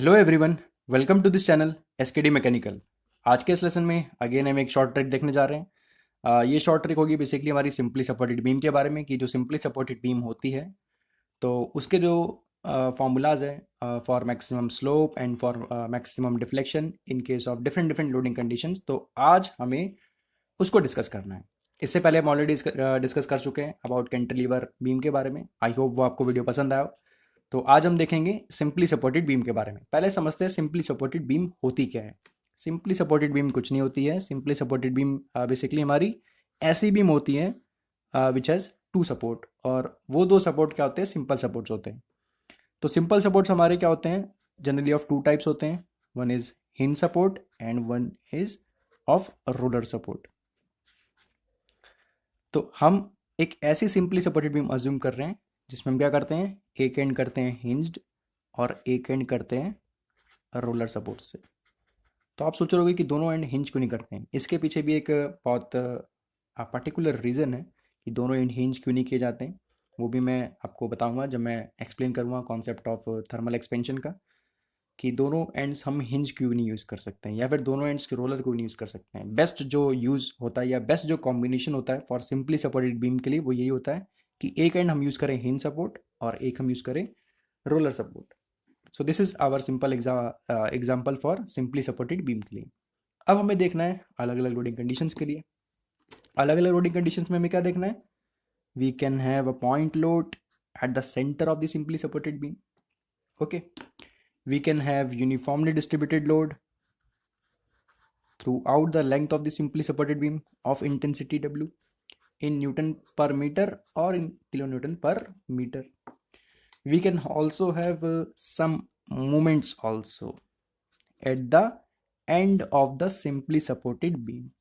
Hello everyone, welcome to this channel SKD mechanical. आज के इस लेसन में अगेन हम एक शॉर्ट ट्रिक देखने जा रहे हैं। ये शॉर्ट ट्रिक होगी बेसिकली हमारी सिंपली सपोर्टेड बीम के बारे में कि जो सिंपली सपोर्टेड बीम होती है तो उसके जो फार्मूलाज है for maximum slope and for maximum deflection in case of different different loading conditions, तो आज हमें उसको डिस्कस करना है। इससे पहले हम ऑलरेडी डिस्कस कर चुके हैं अबाउट कैंटिलीवर बीम के बारे में। आई होप वो आपको वीडियो पसंद आया हो। तो आज हम देखेंगे सिंपली सपोर्टेड बीम के बारे में। पहले समझते हैं सिंपली सपोर्टेड बीम होती क्या है। सिंपली सपोर्टेड बीम कुछ नहीं होती है। सिंपली सपोर्टेड बीम बेसिकली हमारी ऐसी बीम होती है विच हैज़ टू सपोर्ट, और वो दो सपोर्ट क्या होते हैं? सिंपल सपोर्ट्स होते हैं। तो सिंपल सपोर्ट्स हमारे क्या होते हैं? जनरली ऑफ टू टाइप्स होते हैं। One is hinge support and one is of roller support. तो हम एक ऐसी सिंपली सपोर्टेड बीम अज्यूम कर रहे हैं जिसमें हम क्या करते हैं, एक एंड करते हैं हिंज्ड और एक एंड करते हैं रोलर सपोर्ट से। तो आप सोच रहे होगे कि दोनों एंड हिंज क्यों नहीं करते हैं। इसके पीछे भी एक बहुत पर्टिकुलर रीज़न है कि दोनों एंड हिंज क्यों नहीं किए जाते हैं। वो भी मैं आपको बताऊंगा जब मैं एक्सप्लेन करूंगा कॉन्सेप्ट ऑफ थर्मल एक्सपेंशन का, कि दोनों एंड्स हम हिंज क्यों नहीं यूज़ कर सकते हैं या फिर दोनों एंड्स के रोलर क्यों नहीं यूज़ कर सकते हैं। बेस्ट जो यूज़ होता है या बेस्ट जो कॉम्बिनेशन होता है फॉर सिंपली सपोर्टेड बीम के लिए वो यही होता है कि एक एंड हम यूज़ करें हिंज सपोर्ट और एक हम यूज़ करें roller support. So this is our simple example for simply supported beam के लिए। अब हमें देखना है अलग अलग लोडिंग कंडीशंस के लिए। अलग अलग लोडिंग कंडीशंस में हमें क्या देखना है? We can have a point load at the centre of the simply supported beam. Okay, we can have uniformly distributed load throughout the length of the simply supported beam of intensity W in Newton per meter or in kilonewton per meter. We can also have some moments also at the end of the simply supported beam.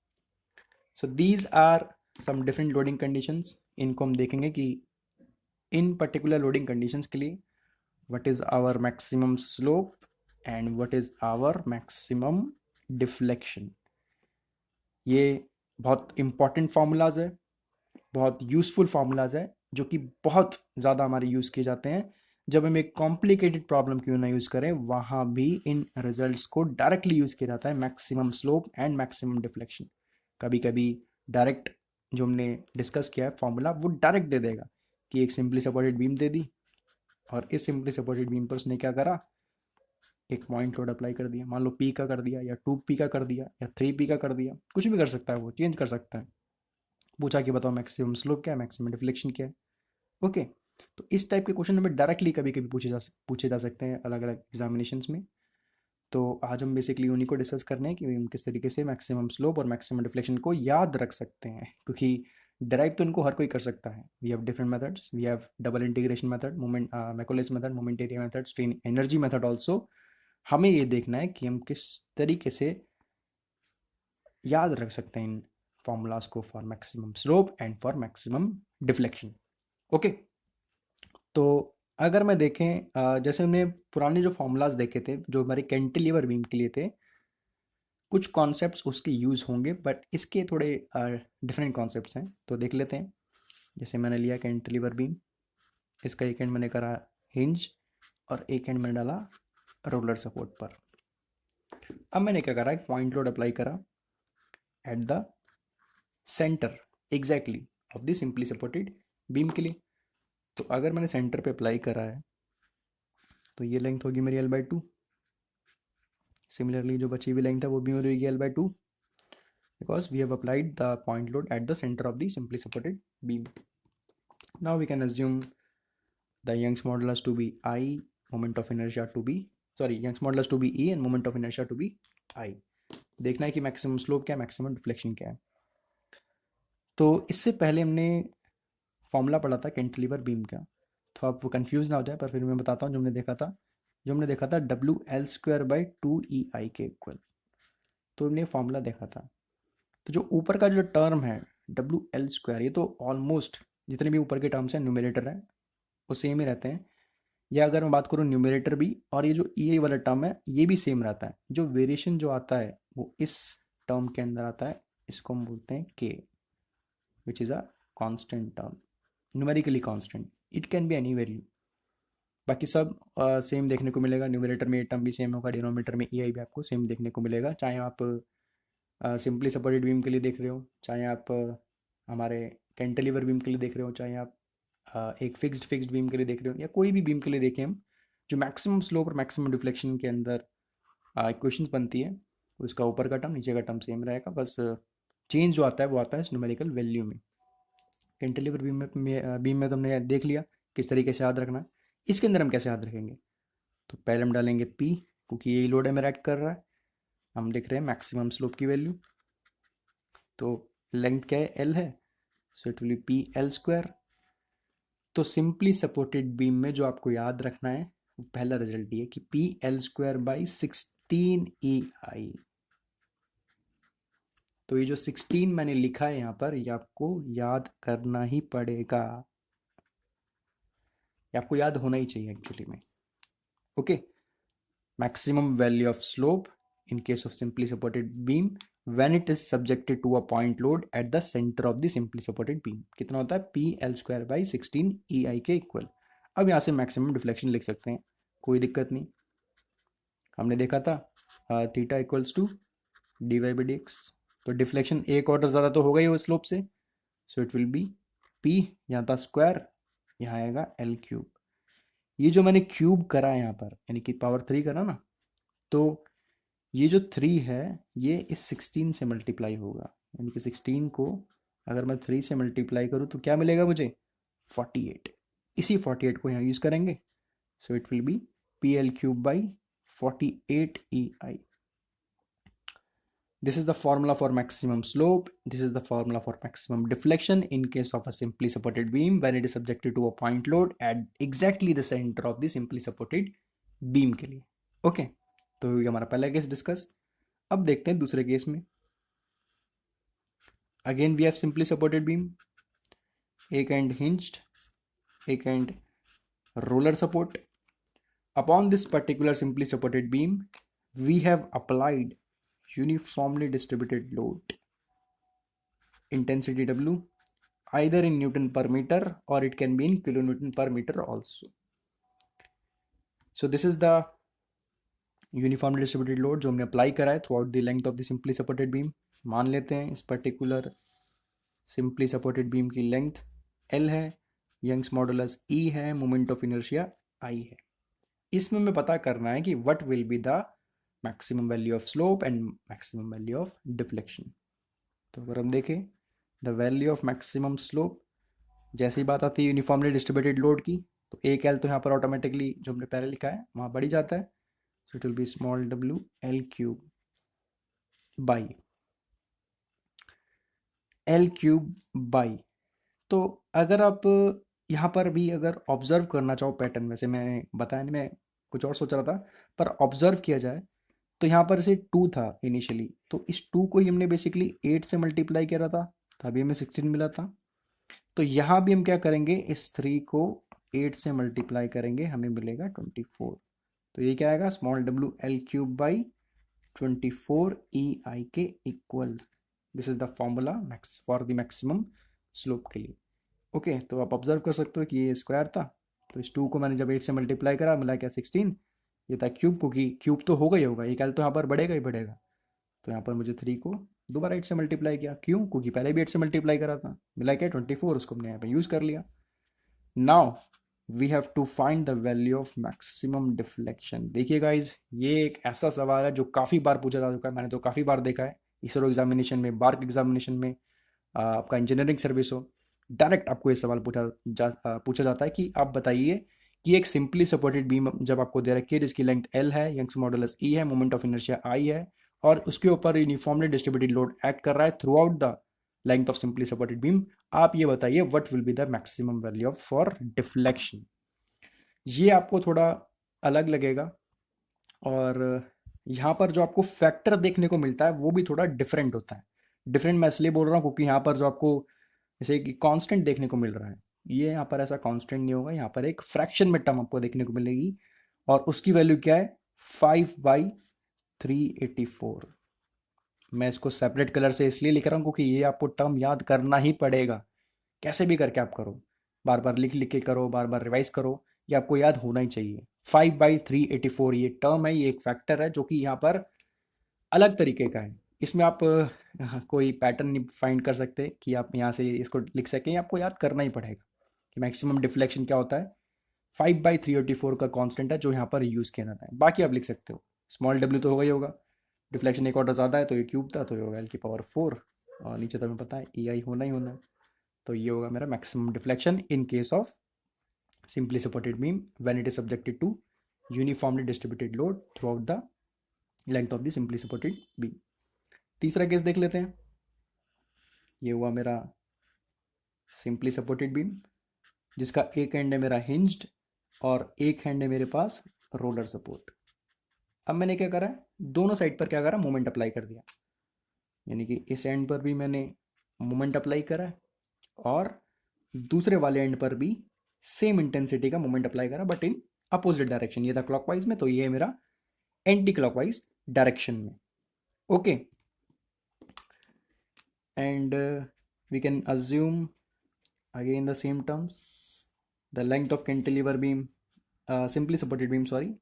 So these are some different loading conditions. इनको हम देखेंगे कि इन particular loading conditions के लिए what is our maximum slope and what is our maximum deflection। ये बहुत important formulas है, बहुत यूज़फुल फार्मूलाज है जो कि बहुत ज़्यादा हमारे यूज़ किए जाते हैं। जब हम एक कॉम्प्लिकेटेड प्रॉब्लम क्यों ना यूज़ करें, वहाँ भी इन रिजल्ट्स को डायरेक्टली यूज़ किया जाता है, maximum slope and maximum deflection. कभी कभी डायरेक्ट जो हमने डिस्कस किया है फॉर्मूला वो डायरेक्ट दे देगा कि एक सिंपली सपोर्टेड बीम दे दी और इस सिंपली सपोर्टेड बीम पर उसने क्या करा, एक पॉइंट लोड अप्लाई कर दिया। मान लो पी का कर दिया या 2p का कर दिया या 3p का कर दिया, कुछ भी कर सकता है, वो चेंज कर सकता है। पूछा कि बताओ मैक्सिमम स्लोप क्या है, मैक्सिमम डिफ्लेक्शन क्या है। ओके, तो इस टाइप के क्वेश्चन हमें डायरेक्टली कभी कभी पूछे जा सकते हैं अलग अलग एग्जामिनेशंस में। तो आज हम बेसिकली उन्हीं को डिस्कस करने हैं कि हम किस तरीके से मैक्सिमम स्लोप और मैक्सिमम डिफ्लेक्शन को याद रख सकते हैं, क्योंकि डायरेक्ट तो इनको हर कोई कर सकता है। We have different methods, we have double integration method, moment Macaulay's method, moment area method, strain energy method also. हमें ये देखना है कि हम किस तरीके से याद रख सकते हैं इन फॉर्मूलाज को for maximum slope and for maximum deflection. Okay, तो अगर मैं देखें जैसे हमने पुराने जो फॉर्मूलाज देखे थे जो हमारे कैंटिलीवर बीम के लिए थे, कुछ कॉन्सेप्ट्स उसके यूज़ होंगे बट इसके थोड़े डिफरेंट कॉन्सेप्ट्स हैं, तो देख लेते हैं। जैसे मैंने लिया कैंटिलीवर बीम, इसका एक एंड मैंने करा हिंज और एक एंड मैंने डाला रोलर सपोर्ट पर। अब मैंने क्या करा, एक पॉइंट लोड अप्लाई करा eight the centre exactly of the simply supported beam के लिए। तो अगर मैंने सेंटर पे अप्लाई करा है तो ये लेंथ होगी मेरी L/2। सिमिलरली जो बची हुई लेंथ है वो भी मेरी होगी L/2, because we have applied the point load at the center of the simply supported beam. Now we can assume the Young's modulus to be I, moment of inertia to be, Young's modulus to be E and moment of inertia to be I। देखना है कि maximum slope क्या है, maximum deflection क्या है। तो इससे पहले हमने फॉर्मूला पढ़ा था कैंटिलीवर बीम का, तो आप वो कंफ्यूज ना हो जाए, पर फिर मैं बताता हूँ। जो हमने देखा था WL²/2EI के इक्वल, तो हमने फॉर्मूला देखा था। तो जो ऊपर का जो टर्म है WL², ये तो ऑलमोस्ट जितने भी ऊपर के टर्म्स हैं न्यूमरेटर है वो सेम ही रहते हैं। या अगर मैं बात करूँ न्यूमरेटर भी, और ये जो ई वाला टर्म है ये भी सेम रहता है। जो वेरिएशन जो आता है वो इस टर्म के अंदर आता है, इसको हम बोलते हैं के, which is a constant term, numerically constant. It can be any value बाकी सब सेम देखने को मिलेगा। न्यूमरेटर में ए टर्म भी सेम होगा, डिनोमिनेटर में ई आई भी आपको सेम देखने को मिलेगा, चाहे आप सिंपली सपोर्टेड बीम के लिए देख रहे हो, चाहे आप हमारे कैंटिलीवर बीम के लिए देख रहे हो, चाहे आप एक फिक्स्ड बीम के लिए देख रहे हो, या कोई भी बीम के लिए देखें हम, जो मैक्सिमम स्लोप और मैक्सिमम डिफ्लेक्शन के अंदर इक्वेशन बनती है, उसका ऊपर का टर्म नीचे का टर्म सेम रहेगा, बस चेंज जो आता है वो आता है न्यूमेरिकल वैल्यू में। कैंटिलीवर बीम में तो हमने देख लिया किस तरीके से याद रखना है। इसके अंदर हम कैसे याद रखेंगे, तो पहले हम डालेंगे पी, क्योंकि यही लोड है मेरा एक्ट कर रहा है। हम लिख रहे हैं मैक्सिमम स्लोप की वैल्यू, तो लेंथ क्या है, एल है, सो it will be P L square. तो सिंपली सपोर्टेड बीम में जो आपको याद रखना है, पहला रिजल्ट ये कि पी एल स्क्वायर बाई 16 ई आई। तो ये जो 16 मैंने लिखा है यहाँ पर, ये आपको याद करना ही पड़ेगा, ये आपको याद होना ही चाहिए एक्चुअली में। Okay, maximum value of slope in case of simply supported beam when it is subjected to a point load at the center of the simply supported beam कितना होता है, पी एल स्क्वायर बाई 16 ई आई के equal. अब यहाँ से maximum deflection लिख सकते हैं, कोई दिक्कत नहीं। हमने देखा था theta equals to d y by d x, तो डिफ्लेक्शन एक ऑर्डर ज़्यादा तो होगा ही वो स्लोप से, so it will be P, यहाँ था स्क्वायर, यहाँ आएगा एल क्यूब। ये जो मैंने क्यूब करा है यहाँ पर, यानी कि पावर 3 करा ना, तो ये जो 3 है ये इस 16 से मल्टीप्लाई होगा, यानी कि 16 को अगर मैं 3 से मल्टीप्लाई करूँ तो क्या मिलेगा मुझे, 48। इसी 48 को यहाँ यूज़ करेंगे, सो it will be P L cube by 48 E I. This is the formula for maximum slope. This is the formula for maximum deflection in case of a simply supported beam when it is subjected to a point load at exactly the center of the simply supported beam के लिए। Okay, तो ये हमारा पहला case discuss. अब देखते हैं दूसरे केस में। Again we have simply supported beam, एक एंड हिंज्ड, एक end roller support. Upon this particular simply supported beam we have applied uniformly distributed load intensity W either in Newton per meter or it can be in kilonewton per meter also. So this is the uniformly distributed load जो हमने apply करा है throughout the length of the simply supported beam। मान लेते हैं इस particular simply supported beam की length L है, यंग्स मॉडुलस E है, मोमेंट ऑफ इनर्शिया I है। इसमें हमें पता करना है कि what will be the maximum value of slope and maximum value of deflection. तो अगर हम देखें the value of maximum slope, जैसी बात आती है यूनिफॉर्मली डिस्ट्रीब्यूटेड लोड की, तो एक एल तो यहाँ पर ऑटोमेटिकली जो हमने पहले लिखा है वहाँ बढ़ ही जाता है, सो it will B small W L cube by L cube by. तो अगर आप यहाँ पर भी अगर ऑब्जर्व करना चाहो पैटर्न, वैसे मैं बताया नहीं, मैं कुछ और सोच रहा था, पर ऑब्जर्व किया जाए तो यहाँ पर से 2 था इनिशियली, तो इस 2 को ही हमने बेसिकली 8 से मल्टीप्लाई किया था, तभी हमें 16 मिला था। तो यहाँ भी हम क्या करेंगे, इस 3 को 8 से मल्टीप्लाई करेंगे, हमें मिलेगा 24। तो ये क्या आएगा, small W L cube by 24 ई आई के equal. This is the formula max for the maximum slope के लिए। ओके, तो आप ऑब्जर्व कर सकते हो कि ये स्क्वायर था, तो इस 2 को मैंने जब 8 से मल्टीप्लाई करा मिला क्या 16, ये था क्यूब, क्योंकि क्यूब तो होगा ही होगा, एक एल तो यहाँ पर बढ़ेगा ही बढ़ेगा। तो यहाँ पर मुझे 3 को दोबारा 8 से मल्टीप्लाई किया, क्यों, क्योंकि पहले भी 8 से मल्टीप्लाई करा था, मिला क्या 24, उसको हमने यहाँ पे यूज़ कर लिया। Now we have to find the value of maximum deflection. देखिए गाइज, ये एक ऐसा सवाल है जो काफ़ी बार पूछा जा चुका है, मैंने तो काफ़ी बार देखा है, इसरो एग्जामिनेशन में, बार्क एग्जामिनेशन में, आपका इंजीनियरिंग सर्विस हो, डायरेक्ट आपको ये सवाल पूछा जाता है कि आप बताइए कि एक सिंपली सपोर्टेड बीम जब आपको दे रखी है जिसकी लेंथ L है, यंग्स मॉडुलस E है, मोमेंट ऑफ इनर्शिया I है, और उसके ऊपर यूनिफॉर्मली डिस्ट्रीब्यूटेड लोड एक्ट कर रहा है through out the length of simply supported beam, आप ये बताइए what will be the maximum value of for deflection. ये आपको थोड़ा अलग लगेगा, और यहाँ पर जो आपको फैक्टर देखने को मिलता है वो भी थोड़ा डिफरेंट होता है। डिफरेंट मैं इसलिए बोल रहा हूँ क्योंकि यहाँ पर जो आपको जैसे कि कांस्टेंट देखने को मिल रहा है, ये यहाँ पर ऐसा कांस्टेंट नहीं होगा, यहाँ पर एक फ्रैक्शन में टर्म आपको देखने को मिलेगी, और उसकी वैल्यू क्या है, 5/384। मैं इसको सेपरेट कलर से इसलिए लिख रहा हूँ क्योंकि ये आपको टर्म याद करना ही पड़ेगा, कैसे भी करके आप करो, बार बार लिख लिख के करो, बार बार रिवाइज करो, ये आपको याद होना ही चाहिए। 5/384 ये टर्म है, ये एक फैक्टर है जो कि यहाँ पर अलग तरीके का है। इसमें आप कोई पैटर्न नहीं फाइंड कर सकते कि आप यहाँ से इसको लिख सकें, आपको याद करना ही पड़ेगा कि मैक्सिमम डिफ्लेक्शन क्या होता है। 5/384 का कांस्टेंट है जो यहाँ पर यूज़ किया जाता है। बाकी आप लिख सकते हो, स्मॉल डब्ल्यू तो होगा ही होगा, डिफ्लेक्शन एक ऑर्डर ज़्यादा है तो ये क्यूब था तो ये होगा L⁴, और नीचे तो हमें पता है EI होना ही होना है, तो ये होगा मेरा maximum deflection in case of simply supported beam when it is subjected to uniformly distributed load throughout the length of the simply supported beam। तीसरा केस देख लेते हैं। ये हुआ मेरा सिंपली सपोर्टेड बीम जिसका एक एंड है मेरा हिंज्ड और एक हैंड है मेरे पास रोलर सपोर्ट। अब मैंने क्या करा है, दोनों साइड पर क्या करा, मोमेंट अप्लाई कर दिया, यानी कि इस एंड पर भी मैंने मोमेंट अप्लाई करा है और दूसरे वाले एंड पर भी सेम इंटेंसिटी का मोमेंट अप्लाई करा बट इन अपोजिट डायरेक्शन। ये था क्लॉकवाइज में, तो ये है मेरा एंटी क्लॉकवाइज डायरेक्शन में। Okay, and we can assume again the same terms, the length of cantilever beam, simply supported beam sorry,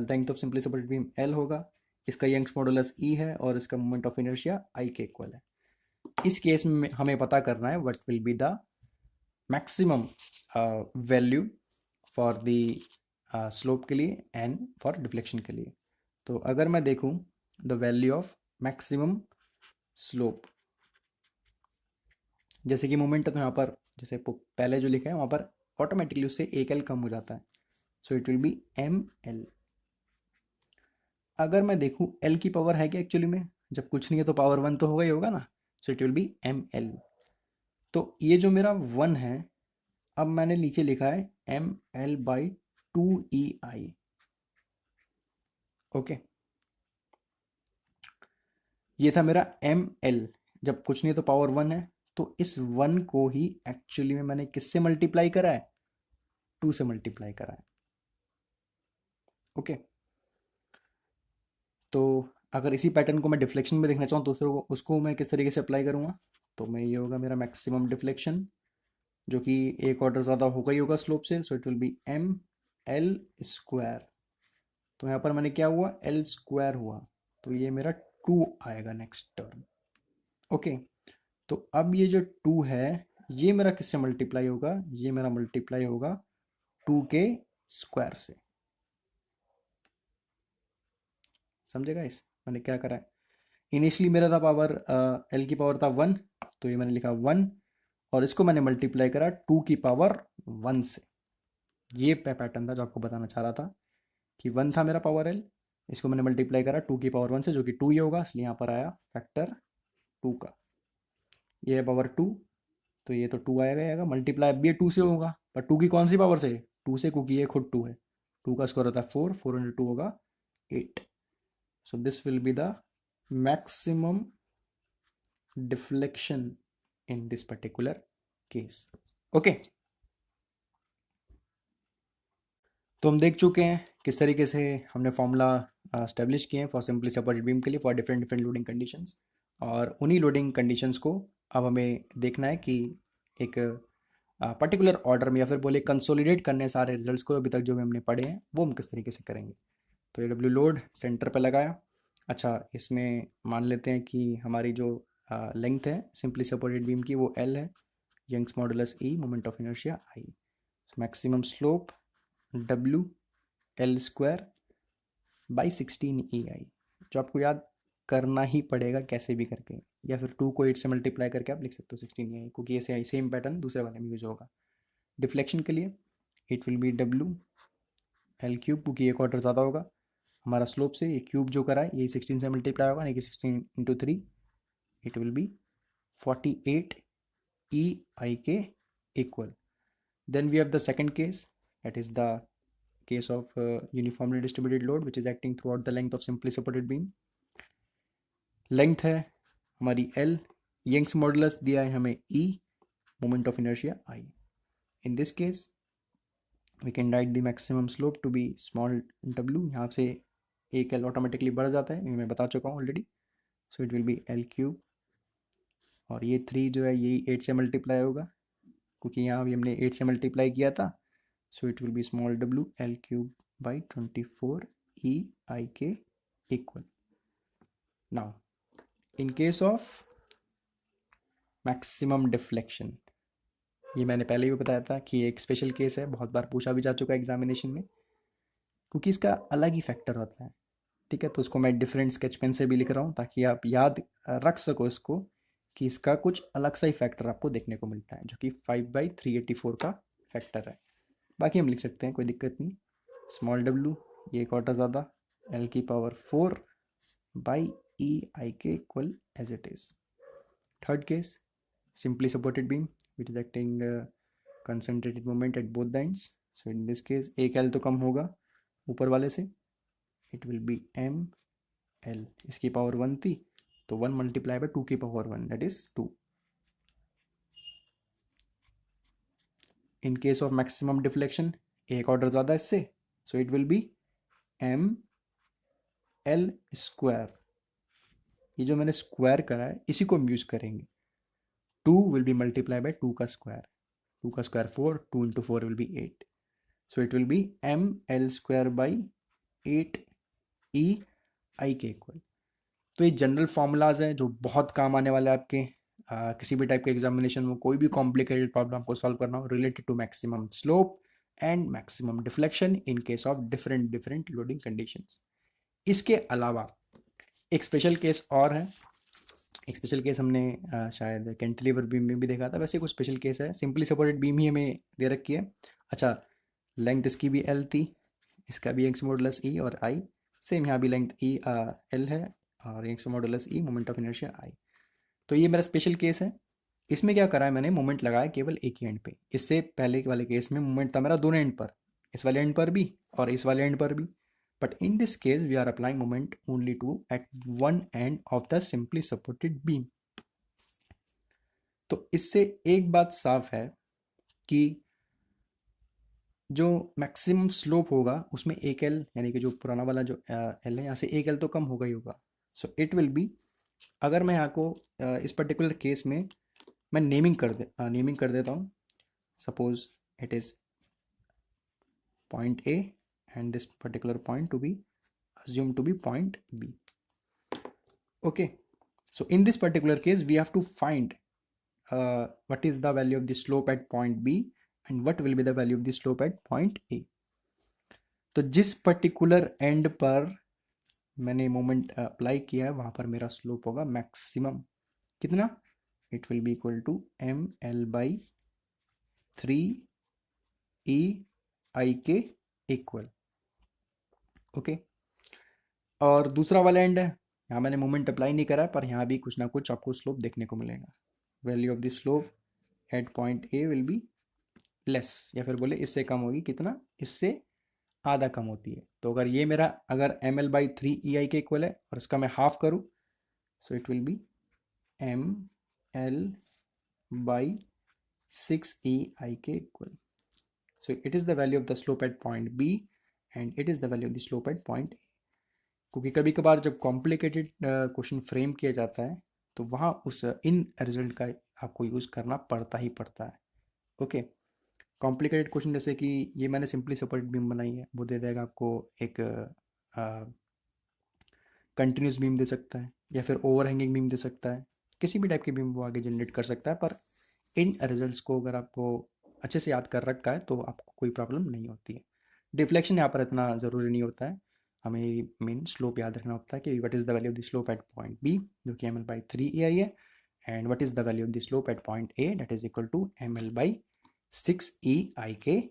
length of simply supported beam L होगा, इसका यंग्स मॉडुलस E है और इसका मोमेंट ऑफ इनर्शिया I के equal है। इस case में हमें पता करना है what will be the maximum value for the slope के लिए एंड फॉर डिफ्लेक्शन के लिए। तो अगर मैं देखूं the value of maximum slope, जैसे कि मोमेंट तो यहाँ पर जैसे पहले जो लिखा है वहाँ पर ऑटोमेटिकली उससे एक L कम हो जाता है, सो इट विल बी ML। अगर मैं देखूँ L की पावर है क्या एक्चुअली में, जब कुछ नहीं है तो पावर 1 तो होगा ही होगा ना, सो इट विल बी ML। तो ये जो मेरा 1 है, अब मैंने नीचे लिखा है ML/2EI। ओके, ये था मेरा ML, जब कुछ नहीं है तो पावर 1 है, तो इस 1 को ही एक्चुअली में मैंने किससे मल्टीप्लाई करा है, 2 से मल्टीप्लाई करा है। ओके, तो अगर इसी पैटर्न को मैं डिफ्लेक्शन में देखना चाहूँ तो उसको मैं किस तरीके से अप्लाई करूँगा, तो मैं ये होगा मेरा मैक्सिमम डिफ्लेक्शन जो कि एक ऑर्डर ज़्यादा होगा ही होगा स्लोप से, so it will B ML²। तो यहाँ पर मैंने क्या हुआ, L² हुआ, तो ये मेरा 2 आएगा नेक्स्ट टर्म। ओके, तो अब ये जो 2 है ये मेरा किससे मल्टीप्लाई होगा, ये मेरा मल्टीप्लाई होगा 2 के स्क्वायर से। समझेगा इस मैंने क्या करा है, इनिशियली मेरा था पावर L की पावर था 1, तो ये मैंने लिखा 1 और इसको मैंने मल्टीप्लाई करा 2 की पावर 1 से। ये पैटर्न था जो आपको बताना चाह रहा था कि 1 था मेरा पावर L, इसको मैंने मल्टीप्लाई करा 2 की पावर 1 से जो कि 2 ही होगा, इसलिए यहाँ पर आया फैक्टर 2 का। ये है पावर 2, तो ये तो 2 आएगा आएगा, मल्टीप्लाई अब भी 2 से होगा, पर 2 की कौन सी पावर से, 2 से, क्योंकि ये खुद 2 है, 2 का स्क्वायर होता है 4, 4 इंटू 2 होगा 8। So this will be the maximum deflection in this particular case। Okay, तो हम देख चुके हैं किस तरीके से हमने फॉर्मूला स्टेब्लिश किए हैं फॉर सिंपली सपोर्टेड बीम के लिए for different different loading conditions, और उन्हीं लोडिंग कंडीशंस को अब हमें देखना है कि एक पर्टिकुलर ऑर्डर में या फिर बोले कंसोलिडेट करने सारे रिजल्ट्स को अभी तक जो भी हमने पढ़े हैं वो हम किस तरीके से करेंगे। तो ये डब्ल्यू लोड सेंटर पर लगाया। अच्छा, इसमें मान लेते हैं कि हमारी जो लेंथ है सिंपली सपोर्टेड बीम की वो L है, Young's modulus E, moment of inertia I, maximum slope W L²/16EI, जो आपको याद करना ही पड़ेगा कैसे भी करके, या फिर 2 को 8 से मल्टीप्लाई करके आप लिख सकते हो 16EI, क्योंकि ये सेम पैटर्न दूसरे वाले में यूज होगा। डिफ्लेक्शन के लिए इट विल बी WL3, क्योंकि एक ऑर्डर ज़्यादा होगा हमारा स्लोप से, ये क्यूब जो करा है ये 16 से मल्टीप्लाई होगा, यानी कि 16 into 3, it will B 48 EI के equal। Then we have the second case, that is the case of uniformly distributed load which is acting throughout the length of simply supported beam। Length है हमारी L, Young's modulus दिया है हमें E, moment of inertia I। In this case we can write the maximum slope to be small w, यहाँ से एक L automatically बढ़ जाता है, मैं बता चुका हूँ already, so it will B L3, और ये 3 जो है यही 8 से मल्टीप्लाई होगा, क्योंकि यहाँ भी हमने 8 से मल्टीप्लाई किया था, so it will be small w L cube by 24 EIK equal. Now in case of maximum deflection, ये मैंने पहले भी बताया था कि एक स्पेशल केस है, बहुत बार पूछा भी जा चुका है एग्जामिनेशन में, क्योंकि इसका अलग ही फैक्टर होता है। ठीक है, तो उसको मैं डिफरेंट स्केच पेन से भी लिख रहा हूँ ताकि आप याद रख सको इसको कि इसका कुछ अलग सा ही फैक्टर आपको देखने को मिलता है, जो कि 5/384 का फैक्टर है। बाकी हम लिख सकते हैं, कोई दिक्कत नहीं। स्मॉल w, ये एक ऑर्डर ज़्यादा, L⁴ by EIK equal as it is. Third case, simply supported beam which is acting concentrated moment at both the ends. So in this case एक L तो कम होगा ऊपर वाले से, it will be ML, इसकी power 1 थी तो 1 multiply by 2 की power 1 that is 2. In case of maximum deflection एक ऑर्डर ज़्यादा इससे, so it will be ML². ये जो मैंने स्क्वायर करा है इसी को हम यूज़ करेंगे. 2 will be multiplied by 2 का स्क्वायर, 2 का square 4, 2 into 4 will be 8. So it will be ML² by 8 EIK equal. तो ये जनरल फार्मूलाज हैं जो बहुत काम आने वाले हैं आपके किसी भी टाइप के एग्जामिनेशन में, कोई भी कॉम्प्लिकेटेड प्रॉब्लम आपको सॉल्व करना हो related to maximum slope and maximum deflection in case of different loading conditions. इसके अलावा एक स्पेशल केस और है. एक स्पेशल केस हमने शायद कैंटिलीवर बीम में भी देखा था, वैसे कुछ स्पेशल केस है. सिंपली सपोर्टेड बीम ही हमें दे रखी है. अच्छा, लेंथ इसकी भी L थी, इसका भी एक्स मॉडुलस E और I सेम, यहाँ भी लेंथ L है और x modulus E, moment of inertia I. तो ये मेरा स्पेशल केस है. इसमें क्या करा है मैंने, मोमेंट लगाया केवल एक ही एंड पे. इससे पहले वाले केस में मोमेंट था मेरा दोनों एंड पर, इस वाले एंड पर भी और इस वाले एंड पर भी. But in this case, we are applying moment only to at one end of the simply supported beam. तो इससे एक बात साफ है कि जो मैक्सिमम स्लोप होगा उसमें एक L, यानी कि जो पुराना वाला जो L है यहाँ से एक L तो कम होगा ही होगा. सो इट विल बी, अगर मैं यहाँ को इस पर्टिकुलर केस में मैं नेमिंग कर देता हूँ. Suppose it is point A and this particular point to be assumed to be point B. Okay, so in this particular case we have to find what is the value of the slope at point B and what will be the value of the slope at point A. तो जिस particular and पर मैंने moment apply किया है वहाँ पर मेरा slope होगा मैक्सिमम कितना, it will be equal to ML/3 EIK equal. Okay, और दूसरा वाला एंड है, यहाँ मैंने मोमेंट अप्लाई नहीं करा पर यहाँ भी कुछ ना कुछ आपको स्लोप देखने को मिलेगा. Value of the slope at point A will be less, या फिर बोले इससे कम होगी. कितना, इससे आधा कम होती है. तो अगर ये मेरा अगर ML/3 EI के इक्वल है और इसका मैं हाफ करूँ, so it will be ML/6 EI के equal. So it is the value of the slope at point B and it is the value of the slope at point A. क्योंकि कभी कभार जब कॉम्प्लिकेटेड क्वेश्चन फ्रेम किया जाता है तो वहाँ उस इन रिजल्ट का आपको यूज़ करना पड़ता ही पड़ता है. ओके, कॉम्प्लिकेटेड क्वेश्चन जैसे कि ये मैंने सिंपली सपोर्टेड बीम बनाई है, वो दे देगा आपको एक कंटिन्यूस बीम दे सकता है या फिर ओवरहैंगिंग बीम दे सकता है. किसी भी टाइप की बीम वो आगे जनरेट कर सकता है, पर इन रिजल्ट्स को अगर आपको अच्छे से याद कर रखा है तो आपको कोई प्रॉब्लम नहीं होती है. डिफ्लेक्शन यहाँ पर इतना ज़रूरी नहीं होता है, हमें मेन स्लोप याद रखना होता है कि what is the value of the slope at point B जो कि ML/3 EI है, and what is the value of the slope at point A that is equal to ML/6 EI के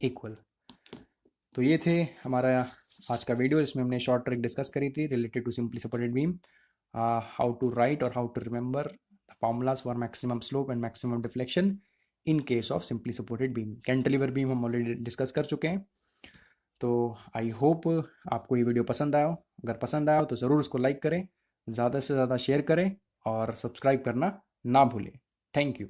equal. तो ये थे हमारा आज का वीडियो, जिसमें हमने शॉर्ट ट्रिक डिस्कस करी थी related to simply supported beam, how to write और how to remember the formulas for maximum slope and maximum deflection in case of simply supported beam. Cantilever beam हम already discuss कर चुके हैं. तो I hope आपको ये video पसंद आया हो. अगर पसंद आया हो तो ज़रूर उसको लाइक करें, ज़्यादा से ज़्यादा शेयर करें और सब्सक्राइब करना ना भूलें. Thank you.